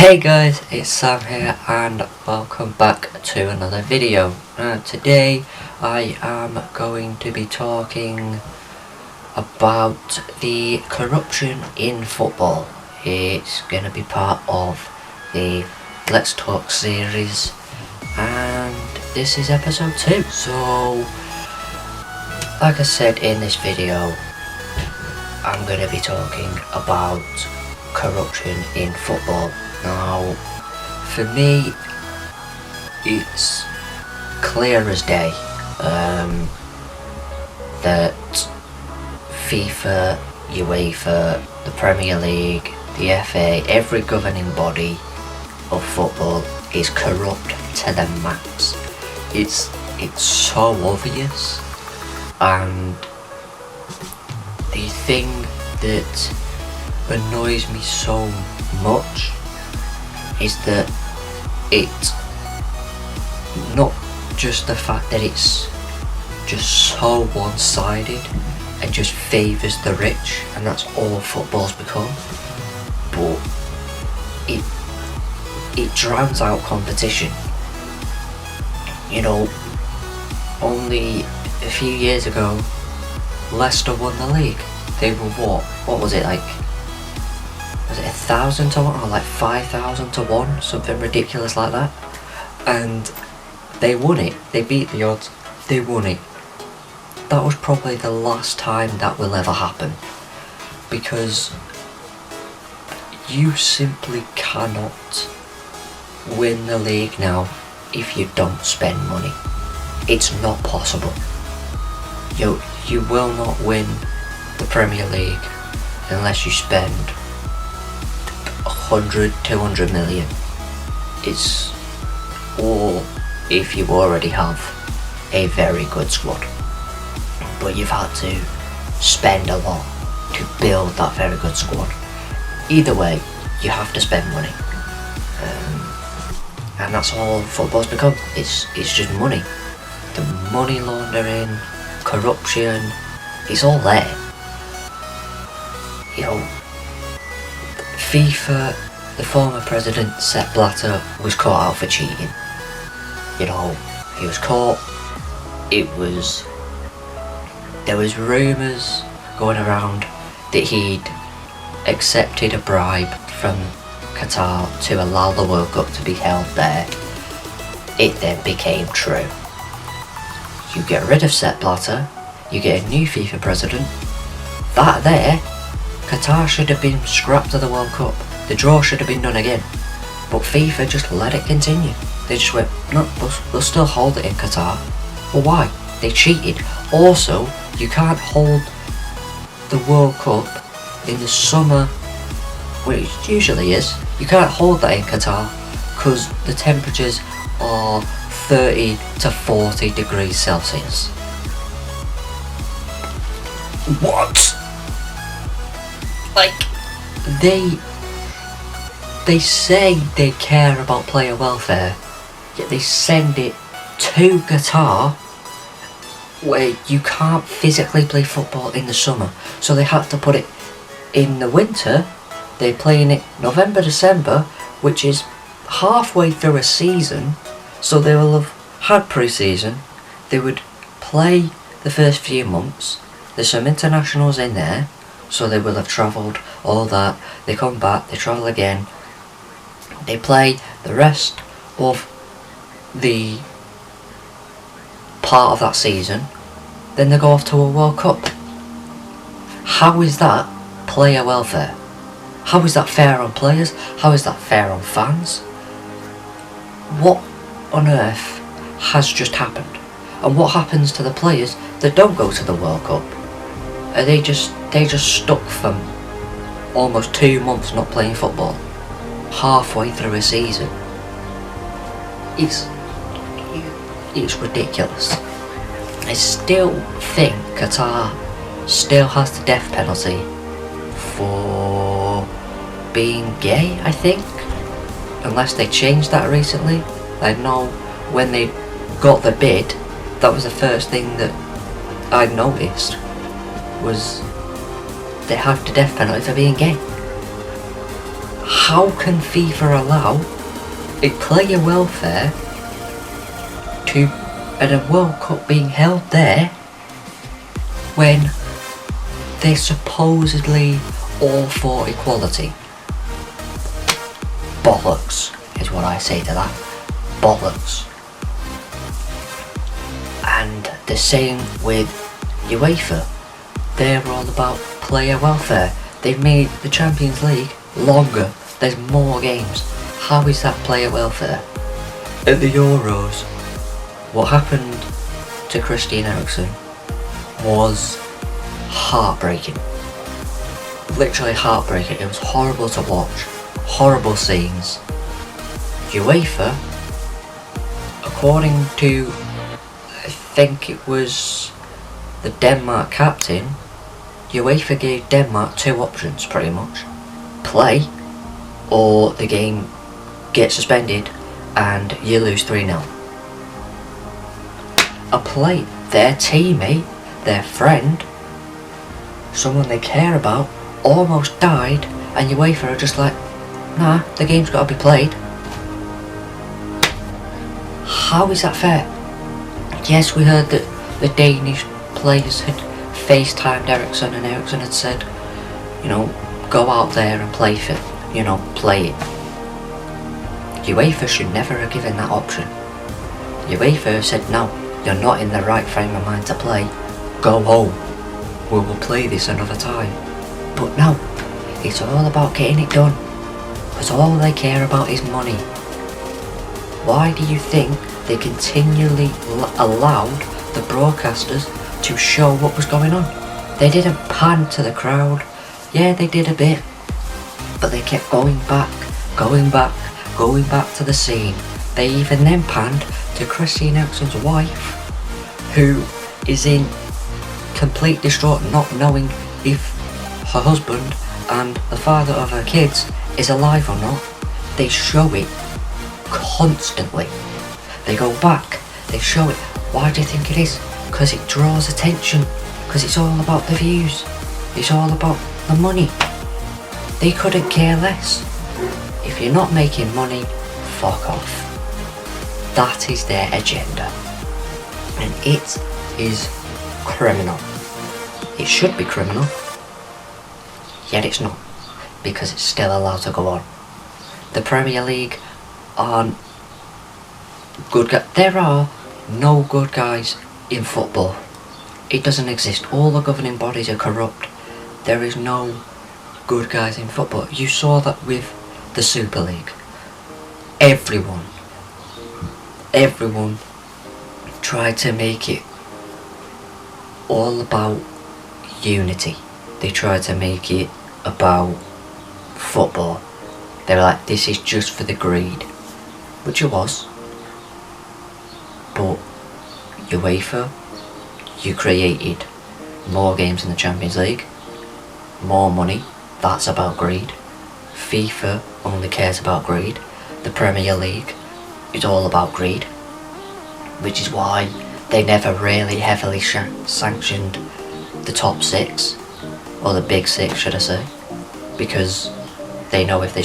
Hey guys, it's Sam here and welcome back to another video. Today I am going to be talking about the corruption in football. It's going to be part of the Let's Talk series and this is episode 2. So, like I said in this video, I'm going to be talking about corruption in football. Now, for me, it's clear as day that FIFA, UEFA, the Premier League, the FA, every governing body of football is corrupt to the max. It's so obvious, and the thing that annoys me so much is that it's not just the fact that it's just so one-sided and just favours the rich, and that's all football's become, but it drowns out competition. You know, only a few years ago Leicester won the league. They were what was it, like, was it 1,000 to 1 or like 5,000 to 1, something ridiculous like that, and they won it. They beat the odds, they won it. That was probably the last time that will ever happen, because you simply cannot win the league now if you don't spend money. It's not possible. You will not win the Premier League unless you spend 100, 200 million. It's all if you already have a very good squad, but you've had to spend a lot to build that very good squad. Either way, you have to spend money, and that's all football's become. It's just money. The money laundering, corruption, it's all there. You know, FIFA, the former president Sepp Blatter was caught out for cheating. You know, he was caught. There was rumours going around that he'd accepted a bribe from Qatar to allow the World Cup to be held there. It then became true. You get rid of Sepp Blatter, you get a new FIFA president. That there, Qatar should have been scrapped of the World Cup. The draw should have been done again. But FIFA just let it continue. They just went, no, we'll still hold it in Qatar. Well, why? They cheated. Also, you can't hold the World Cup in the summer, which it usually is. You can't hold that in Qatar because the temperatures are 30 to 40 degrees Celsius. What? Like, they say they care about player welfare, yet they send it to Qatar where you can't physically play football in the summer. So they had to put it in the winter. They're playing it November, December, which is halfway through a season. So they will have had pre-season. They would play the first few months. There's some internationals in there, so they will have travelled, all that. They come back, they travel again. They play the rest of the part of that season. Then they go off to a World Cup. How is that player welfare? How is that fair on players? How is that fair on fans? What on earth has just happened? And what happens to the players that don't go to the World Cup? Are they just stuck for almost 2 months not playing football, halfway through a season? It's ridiculous. I still think Qatar still has the death penalty for being gay, I think, unless they changed that recently. I know when they got the bid, that was the first thing that I noticed, was they have the death penalty for being gay. How can FIFA allow a player welfare to at a World Cup being held there when they're supposedly all for equality? Bollocks is what I say to that. Bollocks. And the same with UEFA. They're all about player welfare. They've made the Champions League longer. There's more games. How is that player welfare? At the Euros, what happened to Christian Eriksen was heartbreaking. Literally heartbreaking. It was horrible to watch. Horrible scenes. UEFA, according to, I think it was the Denmark captain, UEFA gave Denmark two options pretty much. Play, or the game gets suspended and you lose 3-0. A play, their teammate, their friend, someone they care about, almost died, and UEFA are just like, nah, the game's got to be played. How is that fair? Yes, we heard that the Danish players had FaceTimed Eriksen, and Eriksen had said, go out there and play it. Play it. UEFA should never have given that option. UEFA said, no, you're not in the right frame of mind to play. Go home. We will play this another time. But no, it's all about getting it done. Because all they care about is money. Why do you think they continually allowed the broadcasters to show what was going on? They didn't pan to the crowd. Yeah, they did a bit. But they kept going back to the scene. They even then panned to Christian Eriksen's wife, who is in complete distraught, not knowing if her husband and the father of her kids is alive or not. They show it constantly. They go back, they show it. Why do you think it is? Because it draws attention. Because it's all about the views. It's all about the money. They couldn't care less. If you're not making money, fuck off. That is their agenda. And it is criminal. It should be criminal. Yet it's not. Because it's still allowed to go on. The Premier League aren't good guys. There are no good guys in football. It doesn't exist. All the governing bodies are corrupt. There is no good guys in football. You saw that with the Super League. Everyone tried to make it all about unity. They tried to make it about football. They were like, this is just for the greed. Which it was. But UEFA, you created more games in the Champions League, more money, that's about greed. FIFA only cares about greed. The Premier League is all about greed, which is why they never really heavily sanctioned the top six, or the big six should I say, because they know if they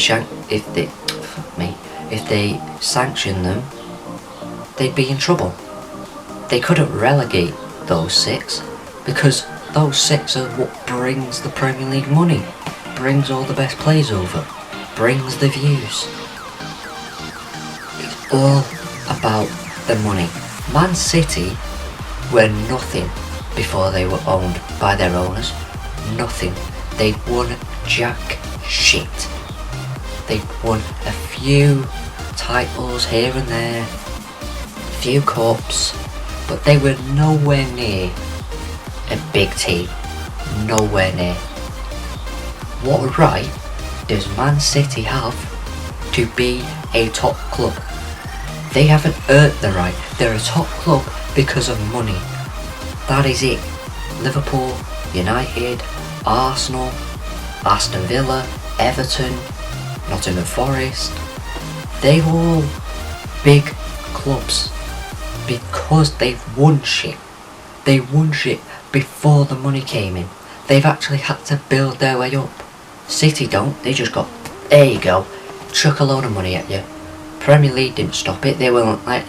sanction them, they'd be in trouble. They couldn't relegate those six, because those six are what brings the Premier League money, brings all the best players over, brings the views. It's all about the money. Man City were nothing before they were owned by their owners. Nothing. They'd won jack shit. They'd won a few titles here and there, a few cups, but they were nowhere near a big team. Nowhere near. What right does Man City have to be a top club? They haven't earned the right. They're a top club because of money. That is it. Liverpool, United, Arsenal, Aston Villa, Everton, Nottingham Forest, they're all big clubs because they've won shit. They won shit before the money came in. They've actually had to build their way up. City don't, they just got There you go. Chuck a load of money at you. Premier League didn't stop it. They weren't like,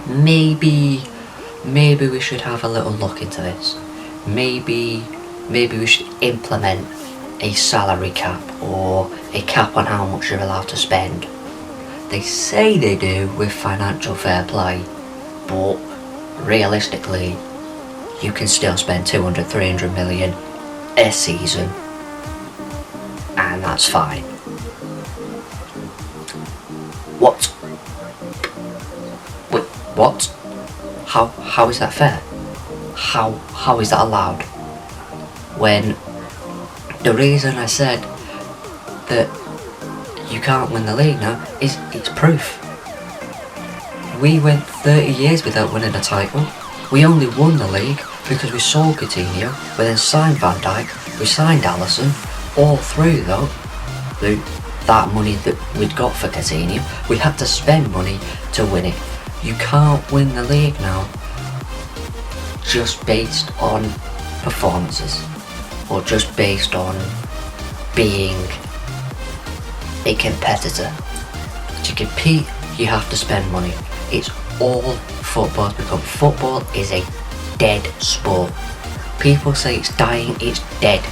maybe we should have a little look into this. Maybe we should implement a salary cap or a cap on how much you're allowed to spend. They say they do with financial fair play, but realistically, you can still spend 200, 300 million a season, and that's fine. What? Wait, what? How is that fair? How is that allowed? When the reason I said that you can't win the league now is it's proof. We went 30 years without winning a title. We only won the league because we sold Coutinho, we then signed Van Dijk, we signed Alisson. All through though, that money that we'd got for Coutinho, we had to spend money to win it. You can't win the league now just based on performances or just based on being a competitor. To compete, you have to spend money. It's all football's become. Football is a dead sport. People say it's dying, it's dead.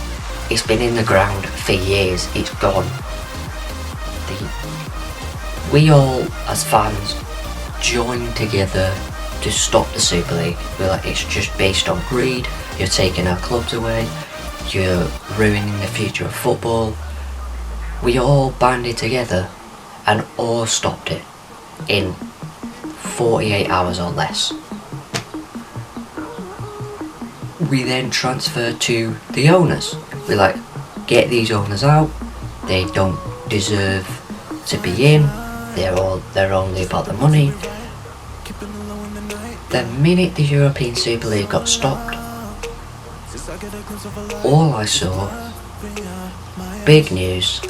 It's been in the ground for years, it's gone. We all, as fans, joined together to stop the Super League. We're like, it's just based on greed, you're taking our clubs away, you're ruining the future of football. We all banded together and all stopped it in 48 hours or less. We then transferred to the owners. We're like, get these owners out, they don't deserve to be in, they're only about the money. The minute the European Super League got stopped, all I saw, big news,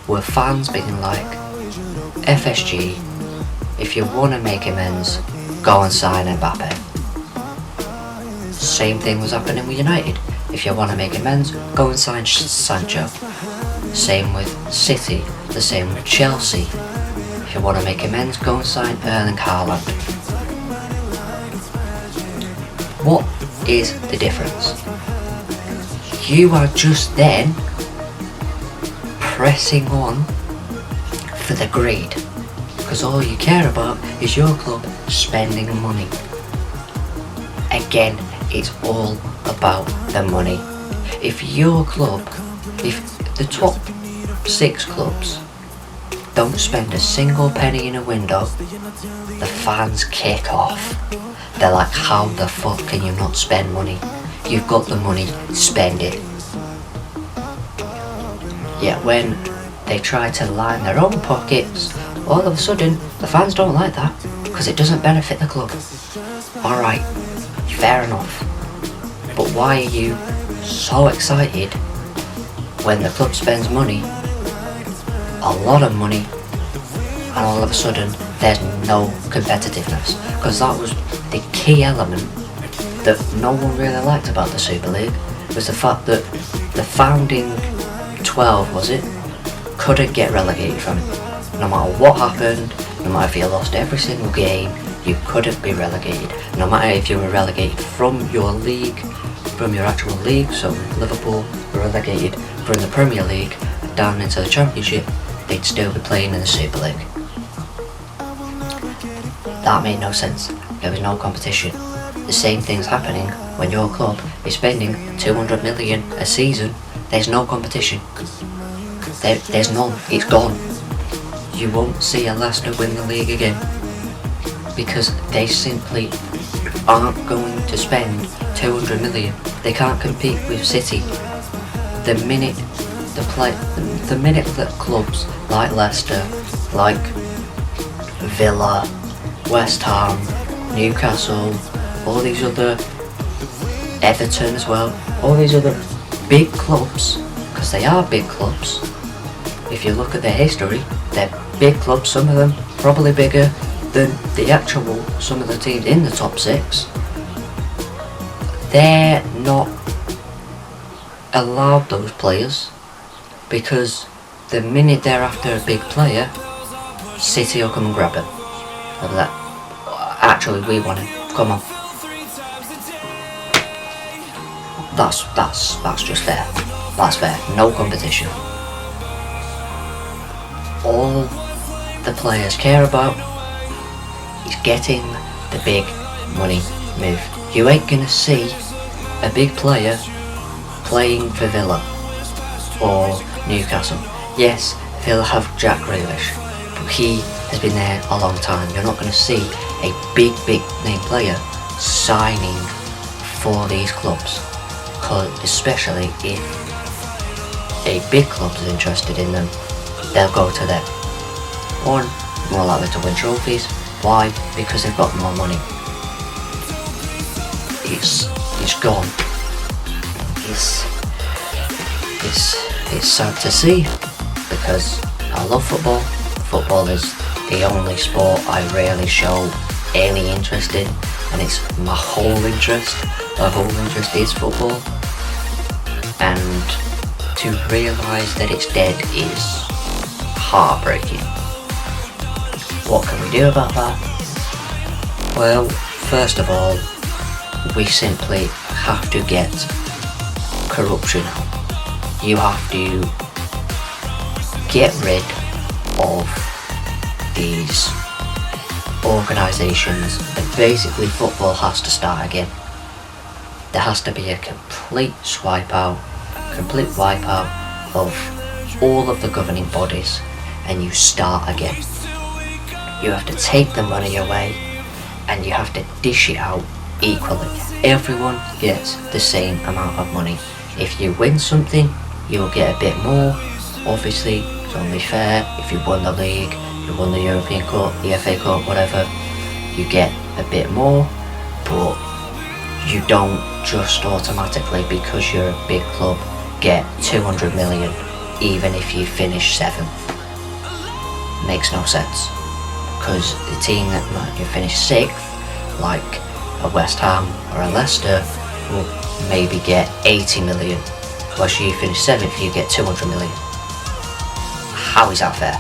were fans being like, FSG, if you want to make amends, go and sign Mbappe. Same thing was happening with United. If you want to make amends, go and sign Sancho. Same with City, the same with Chelsea. If you want to make amends, go and sign Erling Haaland. What is the difference? You are just then pressing on for the greed, because all you care about is your club spending money. Again, it's all about the money. If your club, if the top 6 clubs don't spend a single penny in a window, the fans kick off. They're like, how the fuck can you not spend money? You've got the money, spend it. Yet when they try to line their own pockets, all of a sudden the fans don't like that because it doesn't benefit the club. Alright, fair enough. But why are you so excited when the club spends money, a lot of money, and all of a sudden there's no competitiveness? Because that was the key element that no one really liked about the Super League, was the fact that the founding 12, was it, couldn't get relegated from it. No matter what happened, no matter if you lost every single game, you couldn't be relegated. No matter if you were relegated from your league, from your actual league, so Liverpool were relegated from the Premier League down into the Championship, they'd still be playing in the Super League. That made no sense. There was no competition. The same thing's happening when your club is spending 200 million a season. There's no competition. There's none. It's gone. You won't see a Leicester win the league again because they simply aren't going to spend 200 million. They can't compete with City. The minute that clubs like Leicester, like Villa, West Ham, Newcastle, all these other, Everton as well, all these other big clubs, because they are big clubs. If you look at their history, they're big clubs, some of them probably bigger than some of the teams in the top 6. They're not allowed those players because the minute they're after a big player, City will come and grab him. They'll be like, actually, we want him. Come on. That's just fair. That's fair. No competition. All the players care about is getting the big money move. You ain't gonna see a big player playing for Villa or Newcastle. Yes, Villa have Jack Grealish, but he has been there a long time. You're not going to see a big name player signing for these clubs, especially if a big club is interested in them, they'll go to them. One, more likely to win trophies. Why? Because they've got more money. It's gone. It's sad to see, because I love football. Football is the only sport I really show any interest in, and it's my whole interest. My whole interest is football, and to realise that it's dead is heartbreaking. What can we do about that? Well, first of all, we simply have to get corruption out. You have to get rid of these organisations, and basically football has to start again. There has to be a complete wipeout of all of the governing bodies, and you start again. You have to take the money away, and you have to dish it out equally. Everyone gets the same amount of money. If you win something, you'll get a bit more. Obviously, it's only fair. If you won the league, you won the European Cup, the FA Cup, whatever, you get a bit more, but you don't just automatically, because you're a big club, get 200 million even if you finish 7th. Makes no sense, because the team that might finish 6th, like a West Ham or a Leicester, will maybe get 80 million, whereas you finish 7th, you get 200 million. How is that fair?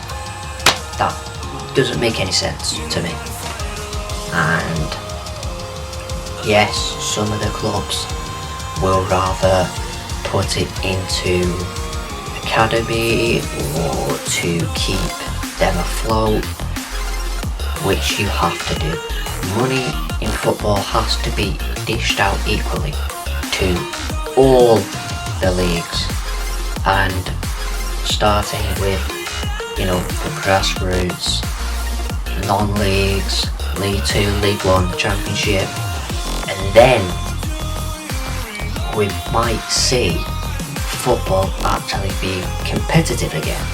That doesn't make any sense to me. And yes, some of the clubs will rather put it into academy or to keep them afloat, which you have to do. Money in football has to be dished out equally to all the leagues, and starting with, the grassroots, non-leagues, League 2, League 1, Championship, and then we might see football actually be competitive again.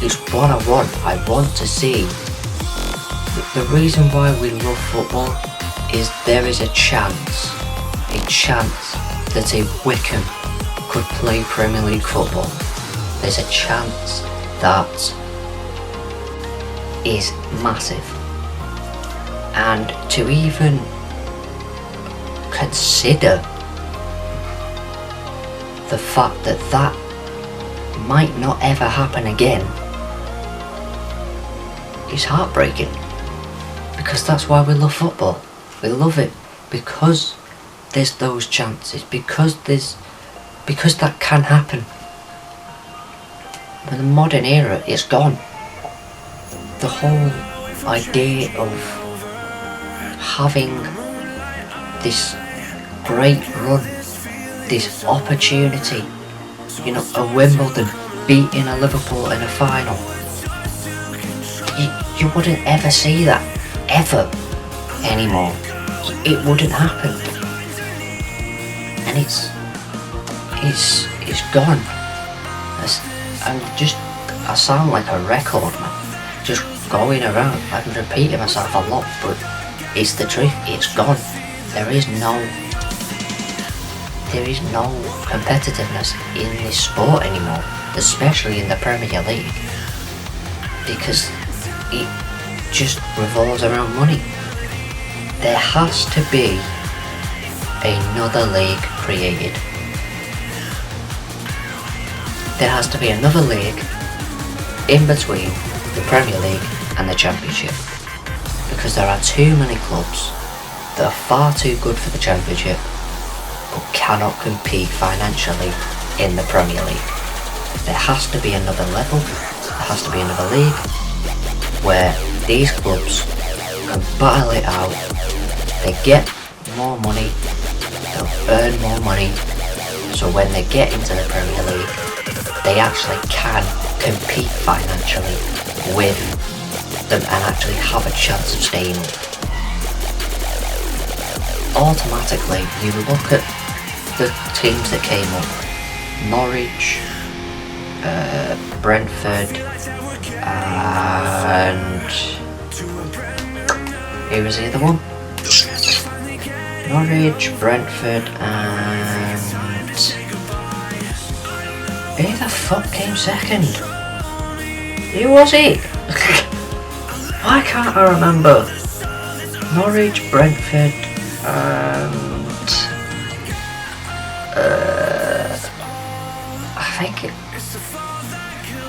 It's what I want. I want to see. The reason why we love football is there is a chance that a Wycombe could play Premier League football. There's a chance that is massive. And to even consider the fact that that might not ever happen again is heartbreaking, because that's why we love football. We love it because there's those chances, because that can happen. In the modern era, it's gone. The whole idea of having this great run, this opportunity, a Wimbledon beating a Liverpool in a final, you wouldn't ever see that, ever, anymore. It wouldn't happen. And it's gone. I sound like a record man, just going around. I'm repeating myself a lot, but it's the truth. It's gone. There is no competitiveness in this sport anymore, especially in the Premier League, because it just revolves around money. There has to be another league created. There has to be another league in between the Premier League and the Championship, because there are too many clubs that are far too good for the Championship but cannot compete financially in the Premier League. There has to be another level, there has to be another league where these clubs can battle it out, they get more money, they'll earn more money, so when they get into the Premier League they actually can compete financially with them and actually have a chance of staying up. Automatically you look at the teams that came up: Norwich, Brentford, and who was the other one? Norwich, Brentford, and who the fuck came second? Who was it? Why can't I remember? Norwich, Brentford, and I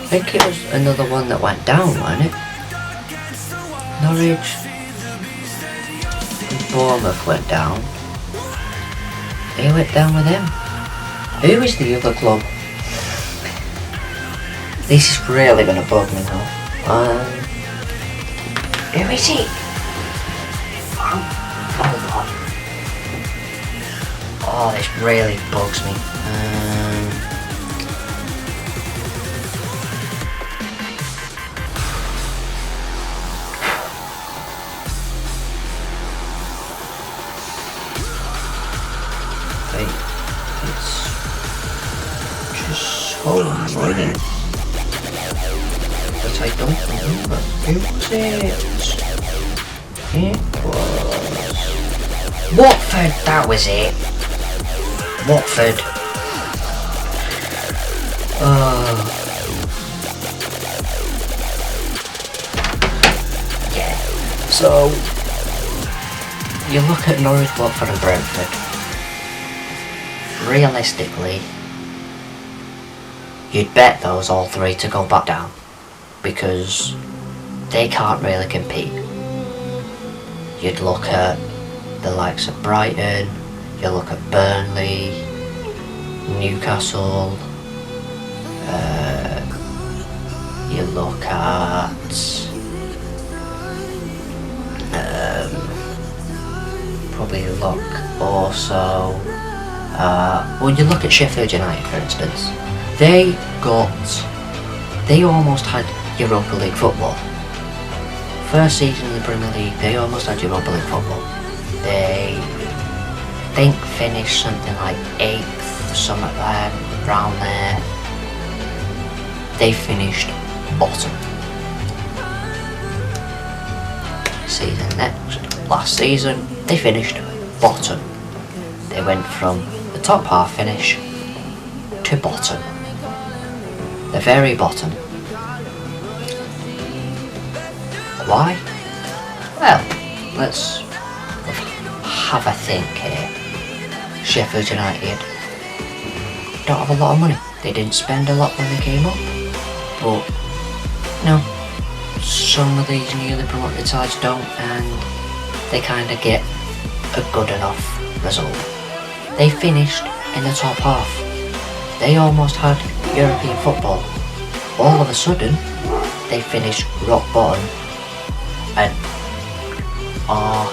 think it was another one that went down, wasn't it? Norwich and Bournemouth went down. Who went down with them? Who is the other club? This is really gonna bug me now. Who is it? Hold on. Oh, this really bugs me. It's just so annoying. But I don't remember. Who was it? It was Watford, that was it. Watford. Yeah. So you look at Norwich, Watford and Brentford. Realistically, you'd bet those all three to go back down because they can't really compete. You'd look at the likes of Brighton, you look at Burnley, Newcastle, you look at probably look also well, you look at Sheffield United for instance. They almost had Europa League football. First season in the Premier League, they almost had Europa League football. They think finished something like 8th, something there, around there. They finished bottom. Last season, they finished bottom. They went from the top half finish to bottom. The very bottom. Why? Well, let's have a think here. Sheffield United don't have a lot of money. They didn't spend a lot when they came up. But, no, some of these newly promoted sides don't, and they kind of get a good enough result. They finished in the top half. They almost had European football. All of a sudden, they finished rock bottom and are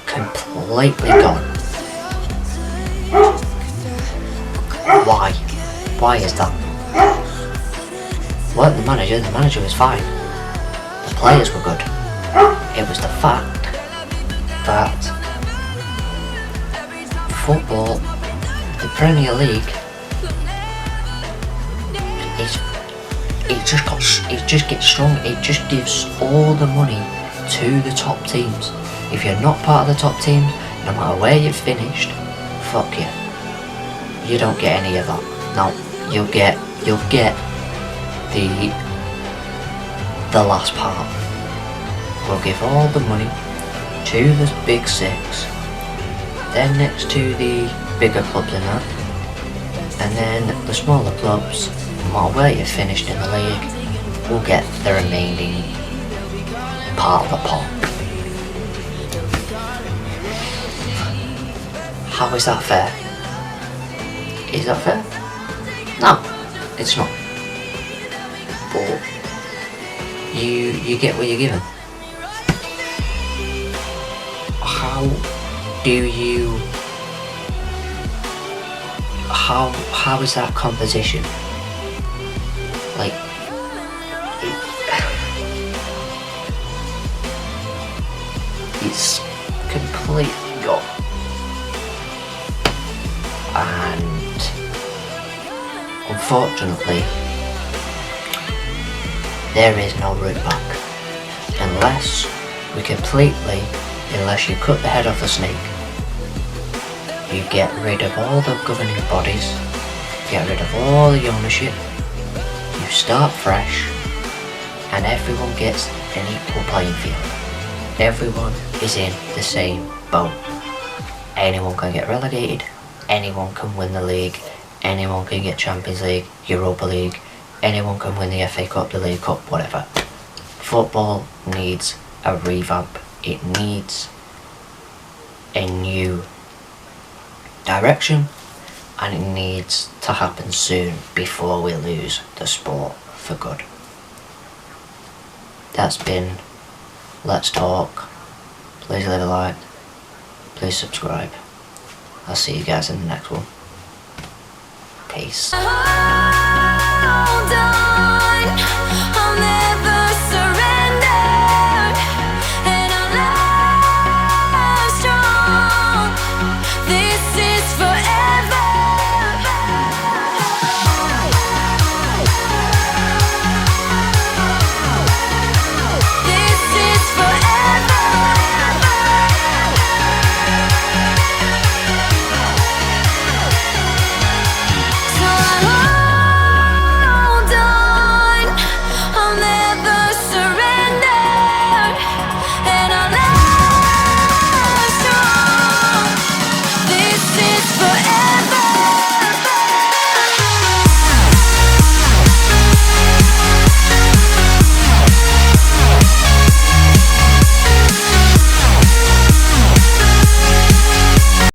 completely gone. Why? Why is that? Well, the manager was fine. The players were good. It was the fact that football, the Premier League, it just gets strong. It just gives all the money to the top teams. If you're not part of the top teams, no matter where you've finished, fuck you. You don't get any of that. No, you'll get the last part. We'll give all the money to the big six, then next to the bigger clubs in that, and then the smaller clubs, no matter where you finished in the league, will get the remaining part of the pot. How is that fair? Is that fair? No, it's not. But you get what you're given. How is that composition? Like, it's completely gone. And unfortunately, there is no route back. Unless you cut the head off the snake, you get rid of all the governing bodies, get rid of all the ownership, you start fresh, and everyone gets an equal playing field. Everyone is in the same boat. Anyone can get relegated, anyone can win the league, anyone can get Champions League, Europa League, anyone can win the FA Cup, the League Cup, whatever. Football needs a revamp. It needs a new direction, and it needs to happen soon before we lose the sport for good. That's been Let's Talk. Please leave a like, please subscribe. I'll see you guys in the next one. Peace. Hold on.